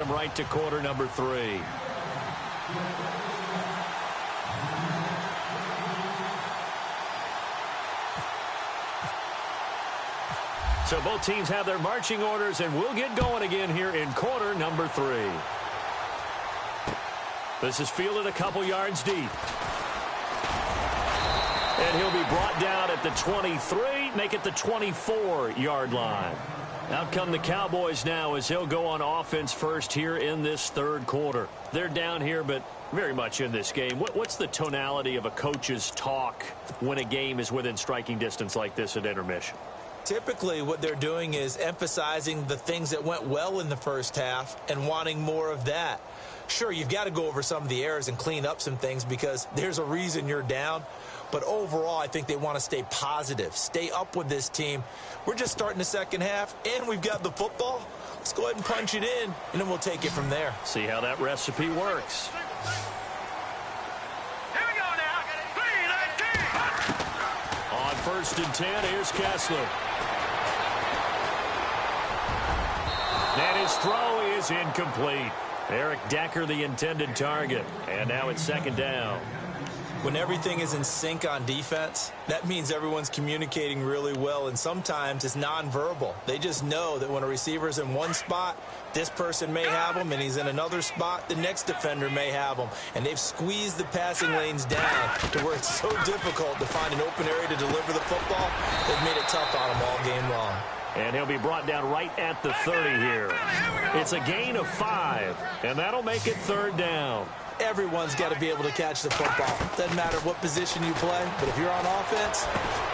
Right to quarter number 3. So both teams have their marching orders, and we'll get going again here in quarter number 3. This is fielded a couple yards deep. And he'll be brought down at the 23, make it the 24-yard line. Out come the Cowboys now as he'll go on offense first here in this third quarter. They're down here, but very much in this game. What's the tonality of a coach's talk when a game is within striking distance like this at intermission? Typically, what they're doing is emphasizing the things that went well in the first half and wanting more of that. Sure, you've got to go over some of the errors and clean up some things because there's a reason you're down. But overall, I think they want to stay positive, stay up with this team. We're just starting the second half, and we've got the football. Let's go ahead and punch it in, and then we'll take it from there. See how that recipe works. Here we go now. 3-19. On 1st and 10, here's Kessler. And his throw is incomplete. Eric Decker, the intended target. And now it's 2nd down. When everything is in sync on defense, that means everyone's communicating really well, and sometimes it's nonverbal. They just know that when a receiver's in one spot, this person may have him, and he's in another spot, the next defender may have him. And they've squeezed the passing lanes down to where it's so difficult to find an open area to deliver the football. They've made it tough on him all game long. And he'll be brought down right at the 30 here. It's a gain of 5, and that'll make it 3rd down. Everyone's got to be able to catch the football. Doesn't matter what position you play, but if you're on offense,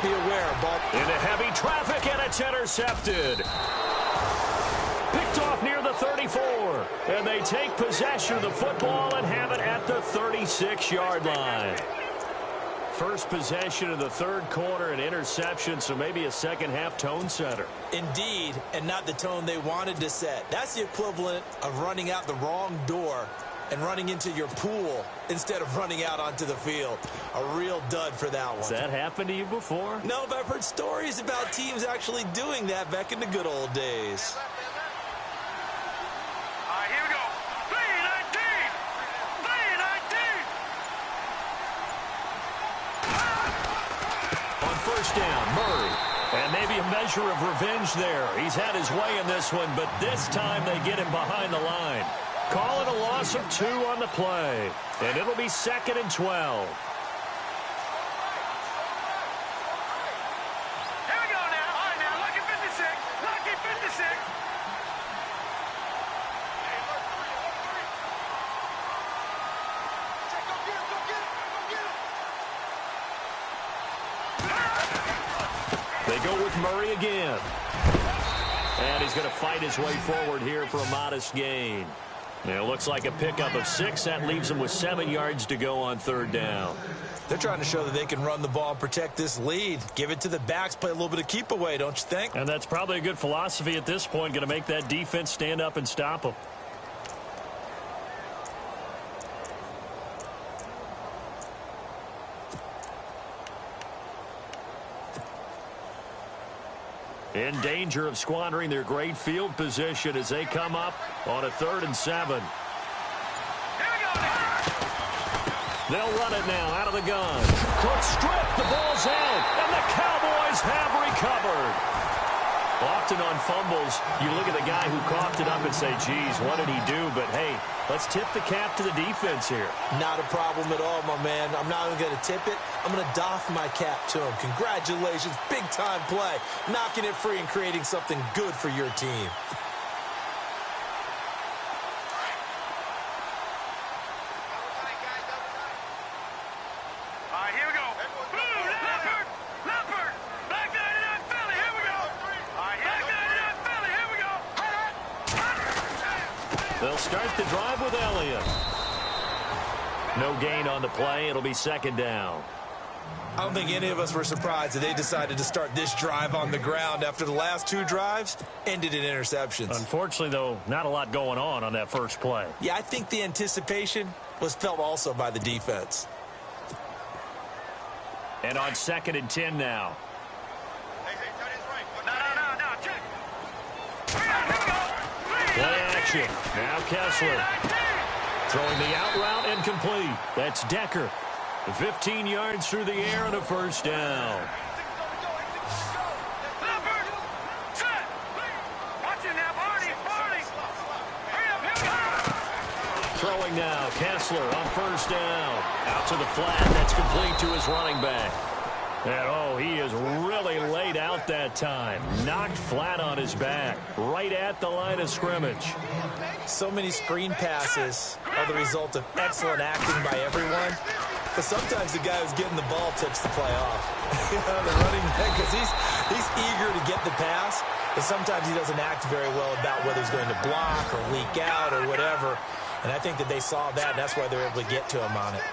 be aware. Ball into heavy traffic, and it's intercepted. Picked off near the 34, and they take possession of the football and have it at the 36-yard line. First possession of the third quarter, an interception, so maybe a second-half tone setter. Indeed, and not the tone they wanted to set. That's the equivalent of running out the wrong door and running into your pool instead of running out onto the field. A real dud for that one. Has that happened to you before? No, but I've heard stories about teams actually doing that back in the good old days. All right, here we go. 3-19. 3-19. On 1st down, Murray. And maybe a measure of revenge there. He's had his way in this one, but this time they get him behind the line. Call it a loss of 2 on the play. And it'll be 2nd and 12. Here we go now. All right, now, lucky 56. Lucky 56. They go with Murray again. And he's going to fight his way forward here for a modest gain. And it looks like a pickup of 6. That leaves them with 7 yards to go on 3rd down. They're trying to show that they can run the ball and protect this lead. Give it to the backs, play a little bit of keep away, don't you think? And that's probably a good philosophy at this point, going to make that defense stand up and stop them. In danger of squandering their great field position as they come up on a 3rd and 7. They'll run it now out of the gun. Clock strip, the ball's out, and the Cowboys have recovered. Often on fumbles, you look at the guy who coughed it up and say, geez, what did he do? But, hey, let's tip the cap to the defense here. Not a problem at all, my man. I'm not even going to tip it. I'm going to doff my cap to him. Congratulations, big-time play. Knocking it free and creating something good for your team. All right, here we go. Blue, Leopard, Leopard, Black 99 Philly, here we go. All right, Black 99 Philly, here we go. They'll start the drive with Elliott. No gain on the play. It'll be 2nd down. I don't think any of us were surprised that they decided to start this drive on the ground after the last 2 drives ended in interceptions. Unfortunately, though, not a lot going on that first play. Yeah, I think the anticipation was felt also by the defense. And on 2nd and 10 now. No, check. Here we go. Play action. Now Kessler. Throwing the out route and complete. That's Decker. 15 yards through the air and a first down. Throwing now, Kessler on first down. Out to the flat. That's complete to his running back. And, oh, he is really laid out that time. Knocked flat on his back. Right at the line of scrimmage. So many screen passes are the result of excellent acting by everyone. But sometimes the guy who's getting the ball tips the play off. The running back, because he's eager to get the pass. But sometimes he doesn't act very well about whether he's going to block or leak out or whatever. And I think that they saw that, and that's why they were able to get to him on it.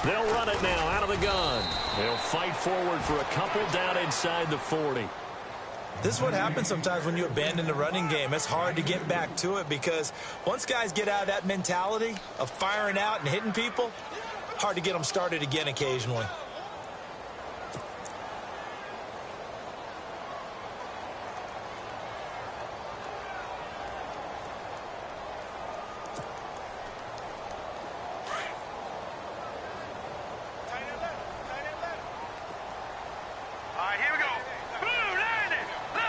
They'll run it now out of the gun. They'll fight forward for a couple down inside the 40. This is what happens sometimes when you abandon the running game. It's hard to get back to it because once guys get out of that mentality of firing out and hitting people, hard to get them started again occasionally.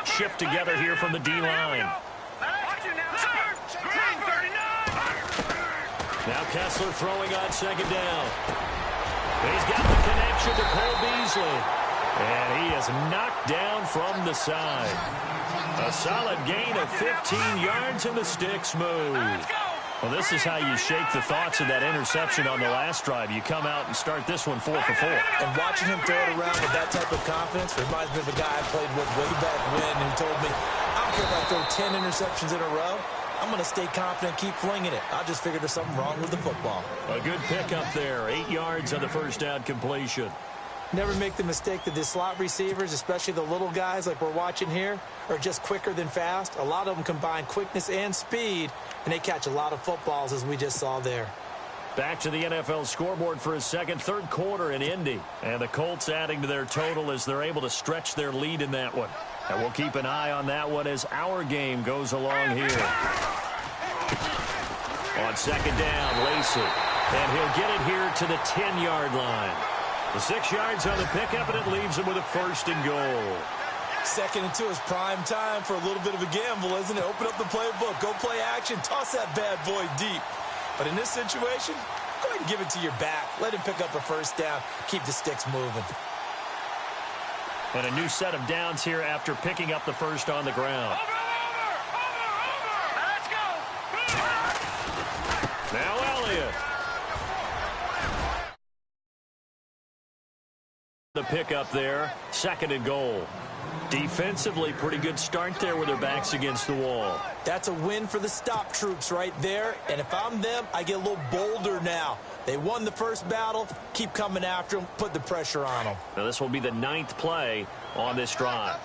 Shift together here from the D-line. Now Kessler throwing on second down. He's got the connection to Cole Beasley. And he is knocked down from the side. A solid gain of 15 yards and the sticks move. Well, this is how you shake the thoughts of that interception on the last drive. You come out and start this one 4 for 4. And watching him throw it around with that type of confidence reminds me of a guy I played with way back when who told me, I don't care if I throw 10 interceptions in a row. I'm going to stay confident, keep flinging it. I just figured there's something wrong with the football. A good pickup there. 8 yards on the first down completion. Never make the mistake that the slot receivers, especially the little guys like we're watching here, are just quicker than fast. A lot of them combine quickness and speed, and they catch a lot of footballs, as we just saw there. Back to the NFL scoreboard for a second, third quarter in Indy. And the Colts adding to their total as they're able to stretch their lead in that one. And we'll keep an eye on that one as our game goes along here. On second down, Lacey. And he'll get it here to the 10-yard line. The 6 yards on the pickup, and it leaves him with a first and goal. 2nd and 2 is prime time for a little bit of a gamble, isn't it? Open up the playbook, go play action, toss that bad boy deep. But in this situation, go ahead and give it to your back. Let him pick up a first down, keep the sticks moving. And a new set of downs here after picking up the first on the ground. Let's go. Now Elliott. The pickup there, 2nd and goal. Defensively, pretty good start there with their backs against the wall. That's a win for the stop troops right there. And if I'm them, I get a little bolder now. They won the first battle. Keep coming after them. Put the pressure on them. Now this will be the 9th play on this drive.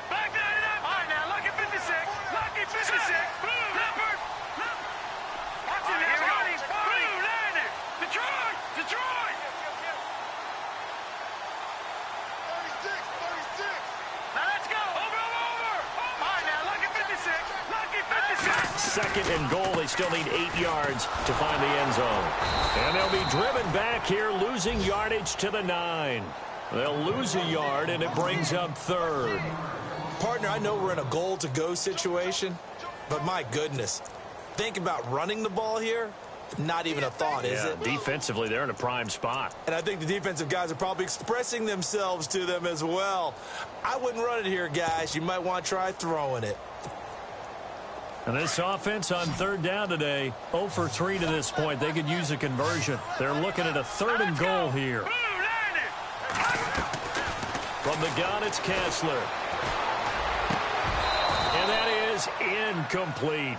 Back that up. All right, now, lucky 56. Lucky 56. Leopard. Watch it now. Blue, landed. Detroit. Detroit. 36. Now let's go. Over. All right, now, lucky 56. Lucky 56. 2nd and goal. They still need 8 yards to find the end zone. And they'll be driven back here, losing yardage to the 9. They'll lose a yard, and it brings up 3rd. Partner, I know we're in a goal-to-go situation, but my goodness, think about running the ball here. Not even a thought, is it? Defensively, they're in a prime spot. And I think the defensive guys are probably expressing themselves to them as well. I wouldn't run it here, guys. You might want to try throwing it. And this offense on 3rd down today, 0 for 3 to this point. They could use a conversion. They're looking at a 3rd and goal here. From the gun, it's Kessler. And that is incomplete.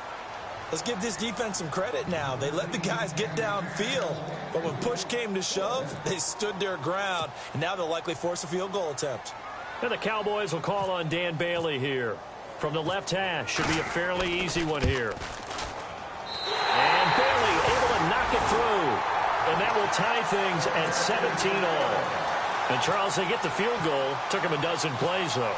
Let's give this defense some credit now. They let the guys get downfield, but when push came to shove, they stood their ground, and now they'll likely force a field goal attempt. And the Cowboys will call on Dan Bailey here. From the left hash, should be a fairly easy one here. And Bailey able and that will tie things at 17 all. And, Charles, they get the field goal. Took him a dozen plays, though.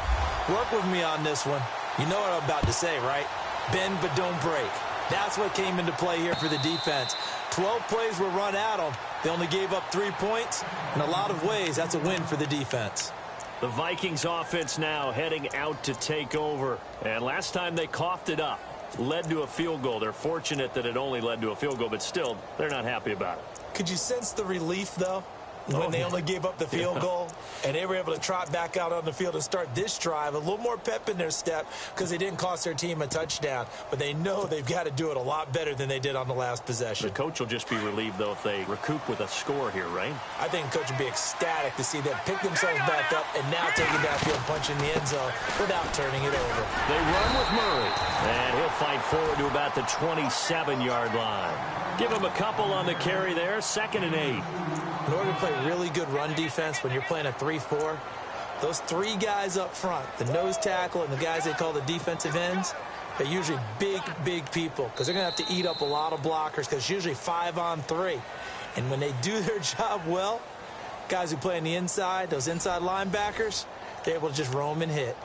Work with me on this one. You know what I'm about to say, right? Bend but don't break. That's what came into play here for the defense. 12 plays were run at them. They only gave up 3 points. In a lot of ways, that's a win for the defense. The Vikings offense now heading out to take over. And last time they coughed it up, led to a field goal. They're fortunate that it only led to a field goal, but still, they're not happy about it. Could you sense the relief, though? When they only gave up the field goal, and they were able to trot back out on the field and start this drive, a little more pep in their step because they didn't cost their team a touchdown. But they know they've got to do it a lot better than they did on the last possession. The coach will just be relieved, though, if they recoup with a score here, right? I think the coach would be ecstatic to see them pick themselves back up and now take it downfield, punch in the end zone without turning it over. They run with Murray, and he'll fight forward to about the 27-yard line. Give him a couple on the carry there, 2nd and 8. In order to play really good run defense when you're playing a 3-4, those 3 guys up front, the nose tackle and the guys they call the defensive ends, they're usually big people because they're going to have to eat up a lot of blockers because it's usually 5-on-3. And when they do their job well, guys who play on the inside, those inside linebackers, they're able to just roam and hit.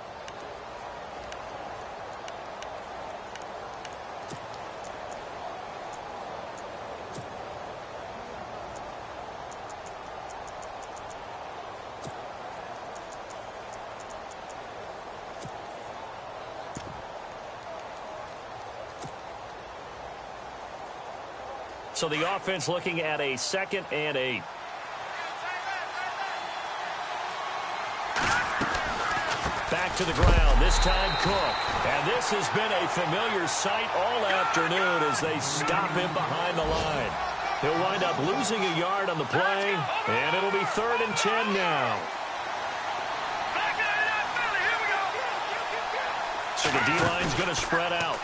So the offense looking at a 2nd and 8. Back to the ground, this time Cook. And this has been a familiar sight all afternoon as they stop him behind the line. He'll wind up losing a yard on the play, and it'll be 3rd and 10 now. So the D-line's going to spread out.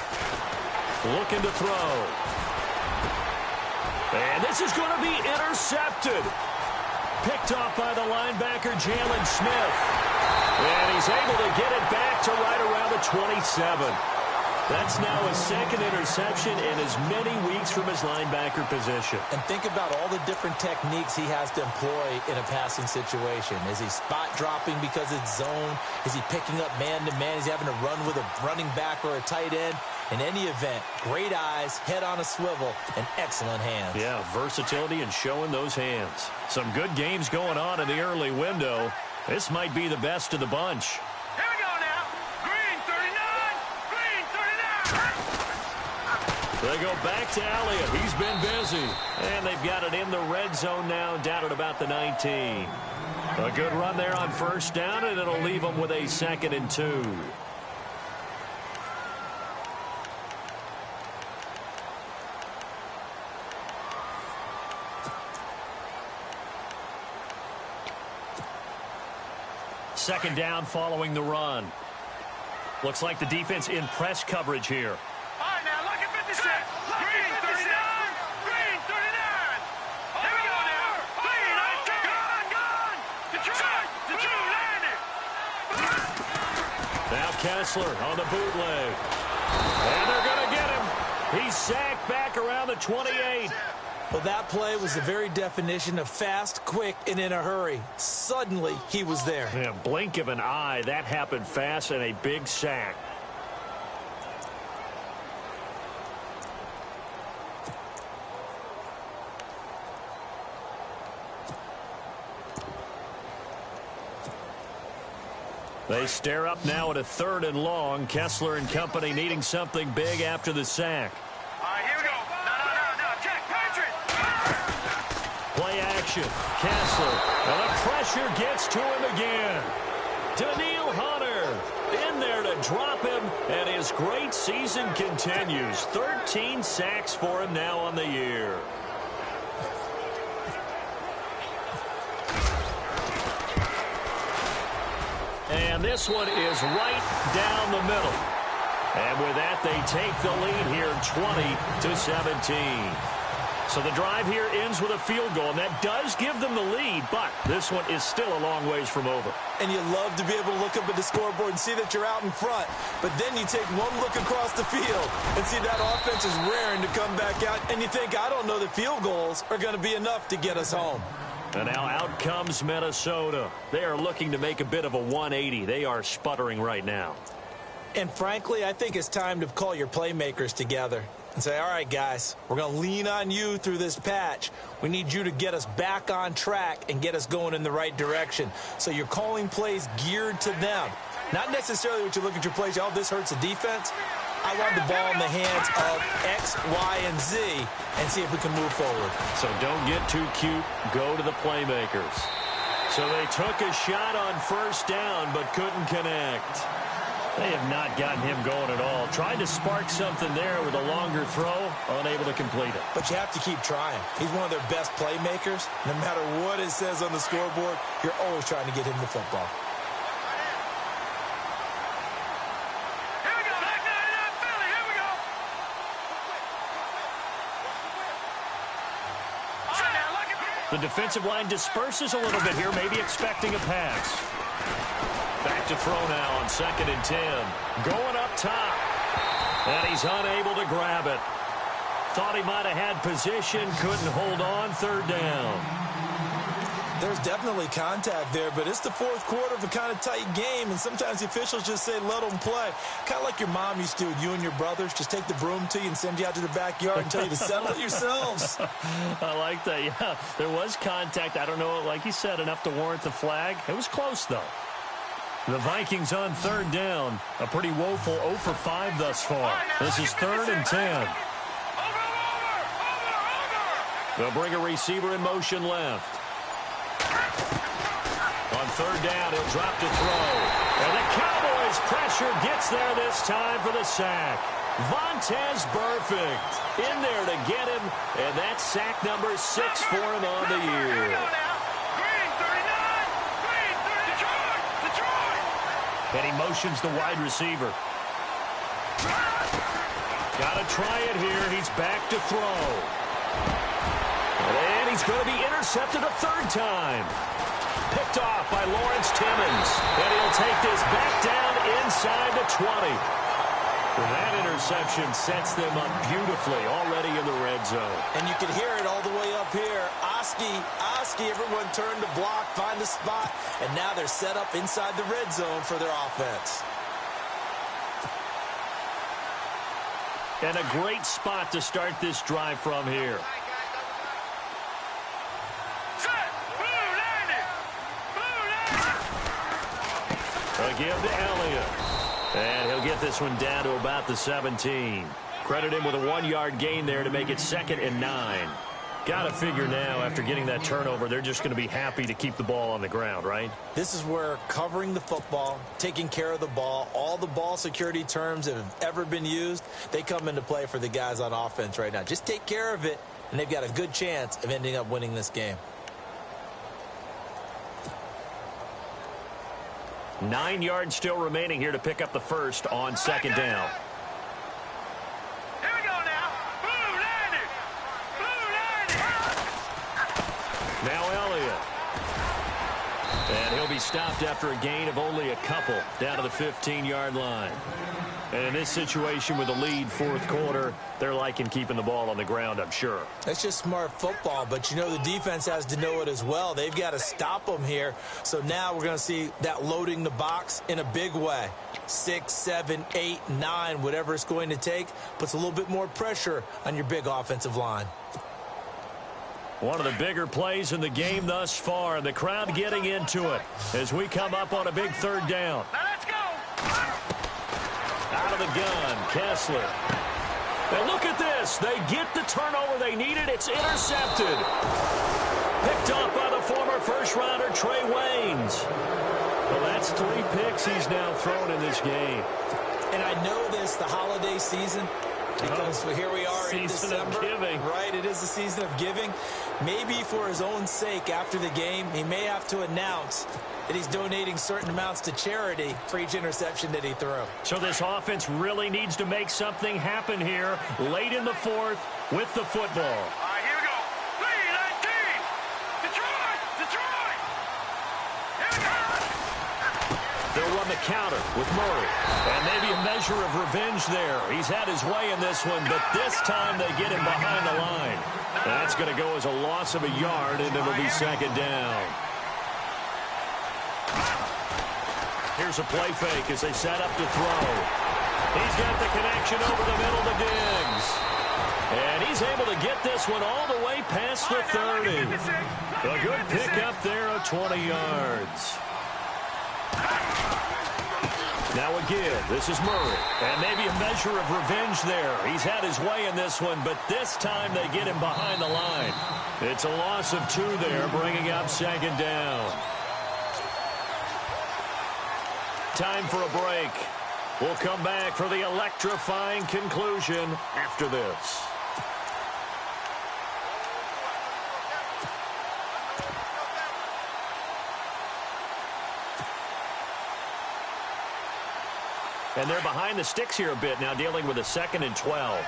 Looking to throw. And this is going to be intercepted. Picked off by the linebacker, Jalen Smith. And he's able to get it back to right around the 27. That's now his 2nd interception in as many weeks from his linebacker position. And think about all the different techniques he has to employ in a passing situation. Is he spot dropping because it's zone? Is he picking up man-to-man? Is he having to run with a running back or a tight end? In any event, great eyes, head on a swivel, and excellent hands. Yeah, versatility and showing those hands. Some good games going on in the early window. This might be the best of the bunch. Here we go now. Green 39. Green 39. They go back to Elliott. He's been busy. And they've got it in the red zone now, down at about the 19. A good run there on 1st down, and it'll leave them with a 2nd and 2. Second down following the run. Looks like the defense in press coverage here. All right, now, look at 56. Green 39. Green 39. Here we go now. Green, gone. Detroit. Landed. Now Kessler on the bootleg. And they're going to get him. He's sacked back around the 28. Well, that play was the very definition of fast, quick, and in a hurry. Suddenly, he was there. Yeah, blink of an eye. That happened fast and a big sack. They stare up now at a 3rd and long. Kessler and company needing something big after the sack. All right, here we go. No. Check. Patriot. Play action. Kessler. And the pressure gets to him again. Daniil Hunter in there to drop him. And his great season continues. 13 sacks for him now on the year. And this one is right down the middle. And with that, they take the lead here 20-17. So the drive here ends with a field goal, and that does give them the lead, but this one is still a long ways from over. And you love to be able to look up at the scoreboard and see that you're out in front, but then you take one look across the field and see that offense is raring to come back out, and you think, I don't know that field goals are going to be enough to get us home. And now out comes Minnesota. They are looking to make a bit of a 180. They are sputtering right now. And frankly, I think it's time to call your playmakers together and say, all right, guys, we're going to lean on you through this patch. We need you to get us back on track and get us going in the right direction. So you're calling plays geared to them. Not necessarily what you look at your plays, oh, this hurts the defense. I want the ball in the hands of X, Y, and Z and see if we can move forward. So don't get too cute. Go to the playmakers. So they took a shot on first down but couldn't connect. They have not gotten him going at all. Tried to spark something there with a longer throw, unable to complete it. But you have to keep trying. He's one of their best playmakers. No matter what it says on the scoreboard, you're always trying to get him the football. Here we go. Back 99 Philly. Here we go. All right, now look at The defensive line disperses a little bit here, maybe expecting a pass. Back to throw now on 2nd and 10. Going up top. And he's unable to grab it. Thought he might have had position, couldn't hold on, 3rd down. There's definitely contact there, but it's the 4th quarter of a kind of tight game, and sometimes the officials just say, let them play. Kind of like your mom used to do with you and your brothers. Just take the broom to you and send you out to the backyard and tell you to settle it yourselves. I like that, yeah. There was contact. I don't know, like you said, enough to warrant the flag. It was close, though. The Vikings on 3rd down. A pretty woeful 0 for 5 thus far. This is 3rd and 10. They'll bring a receiver in motion left. On 3rd down, he'll drop to throw. And the Cowboys' pressure gets there this time for the sack. Vontez Burfict in there to get him. And that's sack number 6 for him on the year. And he motions the wide receiver. Got to try it here. He's back to throw. And he's going to be intercepted a 3rd time. Picked off by Lawrence Timmons. And he'll take this back down inside the 20. That interception sets them up beautifully already in the red zone. And you can hear it all the way up here. Oski, everyone turned to block, find a spot, and now they're set up inside the red zone for their offense. And a great spot to start this drive from here. They'll give to Elliott. And he'll get this one down to about the 17. Credit him with a 1-yard gain there to make it 2nd and 9. Got to figure now, after getting that turnover, they're just going to be happy to keep the ball on the ground, right? This is where covering the football, taking care of the ball, all the ball security terms that have ever been used, they come into play for the guys on offense right now. Just take care of it, and they've got a good chance of ending up winning this game. 9 yards still remaining here to pick up the first on 2nd down. Here we go now. Blue landed. Blue landed. Now Elliott. And he'll be stopped after a gain of only a couple down to the 15-yard line. And in this situation with the lead 4th quarter, they're liking keeping the ball on the ground, I'm sure. That's just smart football, but you know the defense has to know it as well. They've got to stop them here. So now we're going to see that loading the box in a big way. 6, 7, 8, 9, whatever it's going to take, puts a little bit more pressure on your big offensive line. One of the bigger plays in the game thus far, and the crowd getting into it as we come up on a big 3rd down. Now let's go. Out of the gun, Kessler. And look at this. They get the turnover they needed. It's intercepted. Picked off by the former first-rounder Trey Waynes. Well, that's 3 picks he's now thrown in this game. And I know this, the holiday season, because here we are in December. Season of giving. Right, it is the season of giving. Maybe for his own sake after the game, he may have to announce that he's donating certain amounts to charity for each interception that he threw. So this offense really needs to make something happen here late in the 4th with the football. All right, here we the counter with Murray. And maybe a measure of revenge there. He's had his way in this one, but this time they get him behind the line. That's going to go as a loss of a yard, and it'll be second down. Here's a play fake as they set up to throw. He's got the connection over the middle to Diggs. And he's able to get this one all the way past the 30. A good pickup there of 20 yards. Now again, this is Murray. And maybe a measure of revenge there. He's had his way in this one, but this time they get him behind the line. It's a loss of 2 there, bringing up second down. Time for a break. We'll come back for the electrifying conclusion after this. And they're behind the sticks here a bit now, dealing with a 2nd and 12.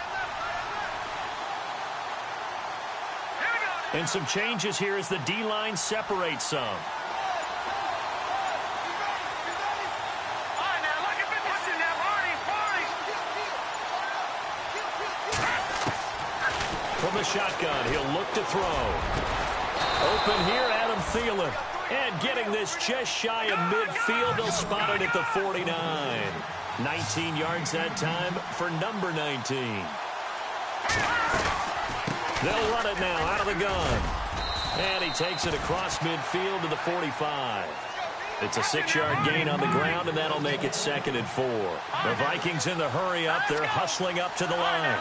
And some changes here as the D-line separates some. From the shotgun, he'll look to throw. Open here, Adam Thielen. And getting this just shy of midfield, they'll spot it at the 49. 19 yards that time for number 19. They'll run it now out of the gun. And he takes it across midfield to the 45. It's a 6-yard gain on the ground, and that'll make it 2nd and 4. The Vikings in the hurry up. They're hustling up to the line.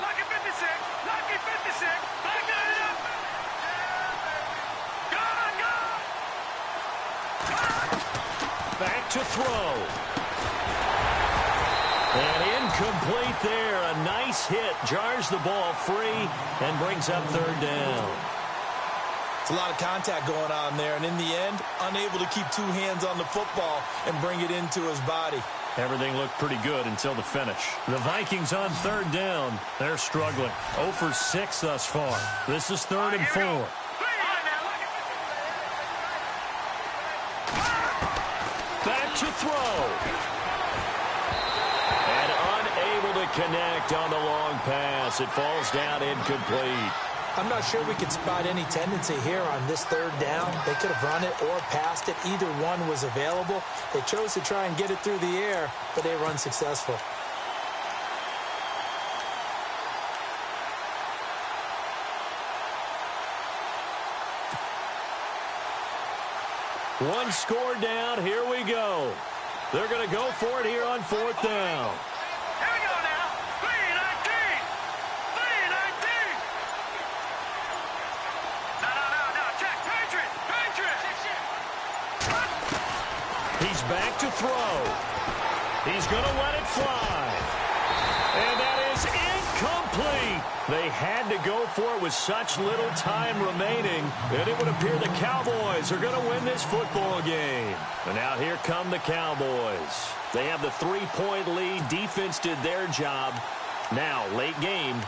Back to throw. And incomplete there. A nice hit. Jars the ball free and brings up 3rd down. It's a lot of contact going on there, and in the end, unable to keep 2 hands on the football and bring it into his body. Everything looked pretty good until the finish. The Vikings on 3rd down. They're struggling. 0 for 6 thus far. This is 3rd and 4. Back to throw. And unable to connect on the long pass. It falls down incomplete. I'm not sure we could spot any tendency here on this 3rd down. They could have run it or passed it. Either one was available. They chose to try and get it through the air, but they were unsuccessful. One score down. Here we go. They're going to go for it here on 4th down. Here we go now. 3-19. 3-19. No. Check. Patriot. He's back to throw. He's going to let it fly. And that is incomplete. They had to go for it with such little time remaining, and it would appear the Cowboys are going to win this football game. And now here come the Cowboys. They have the 3-point lead. Defense did their job. Now, late game,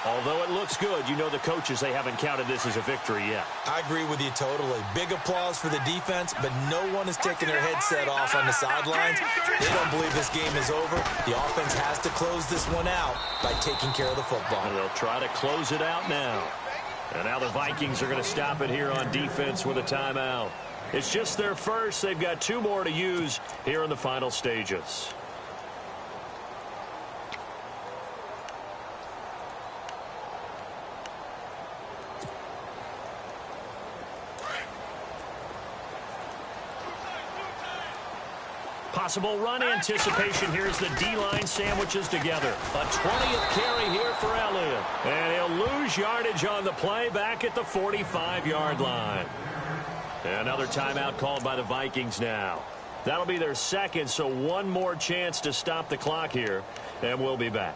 although it looks good, you know the coaches, they haven't counted this as a victory yet. I agree with you totally. Big applause for the defense, but no one is taking their headset off on the sidelines. They don't believe this game is over. The offense has to close this one out by taking care of the football. And they'll try to close it out now. And now the Vikings are going to stop it here on defense with a timeout. It's just their first. They've got 2 more to use here in the final stages. Possible run anticipation. Here's the D-line sandwiches together. A 20th carry here for Elliott. And he'll lose yardage on the play back at the 45-yard line. Another timeout called by the Vikings now. That'll be their 2nd, so 1 more chance to stop the clock here, and we'll be back.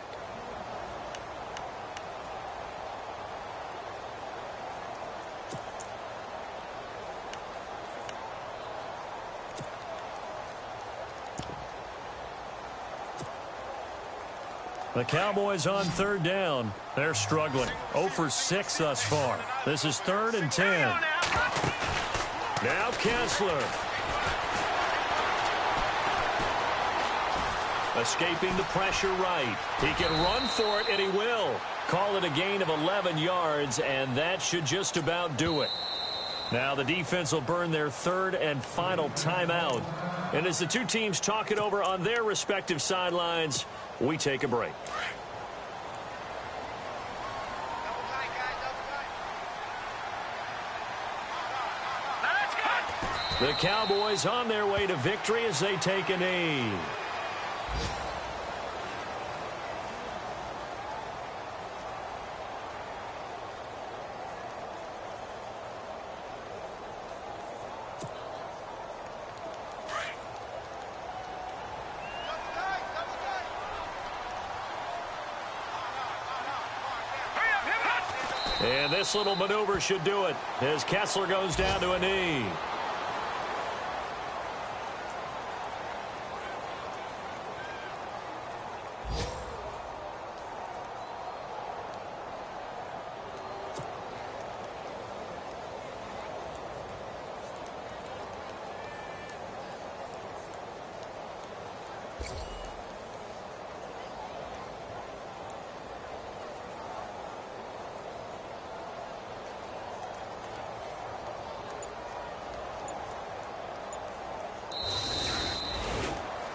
The Cowboys on 3rd down. They're struggling. 0 for 6 thus far. This is 3rd and 10. Now Kessler. Escaping the pressure right. He can run for it, and he will. Call it a gain of 11 yards, and that should just about do it. Now the defense will burn their third and final timeout. And as the two teams talk it over on their respective sidelines, we take a break. The Cowboys on their way to victory as they take a knee. And this little maneuver should do it as Kessler goes down to a knee.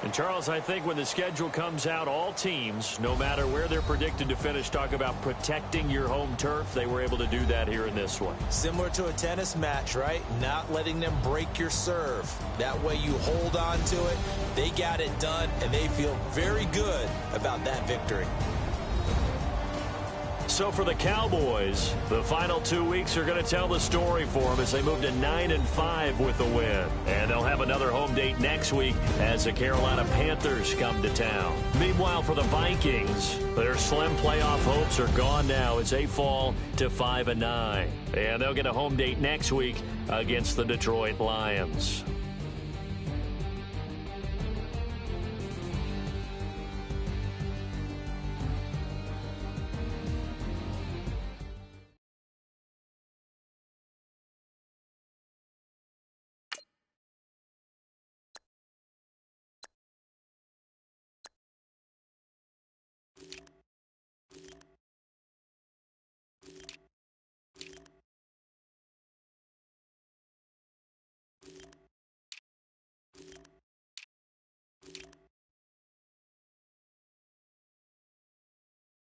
And Charles, I think when the schedule comes out, all teams, no matter where they're predicted to finish, talk about protecting your home turf. They were able to do that here in this one. Similar to a tennis match, right? Not letting them break your serve. That way you hold on to it. They got it done, and they feel very good about that victory. So for the Cowboys, the final 2 weeks are going to tell the story for them as they move to 9-5 with the win. And they'll have another home date next week as the Carolina Panthers come to town. Meanwhile, for the Vikings, their slim playoff hopes are gone now as they fall to 5-9. And they'll get a home date next week against the Detroit Lions.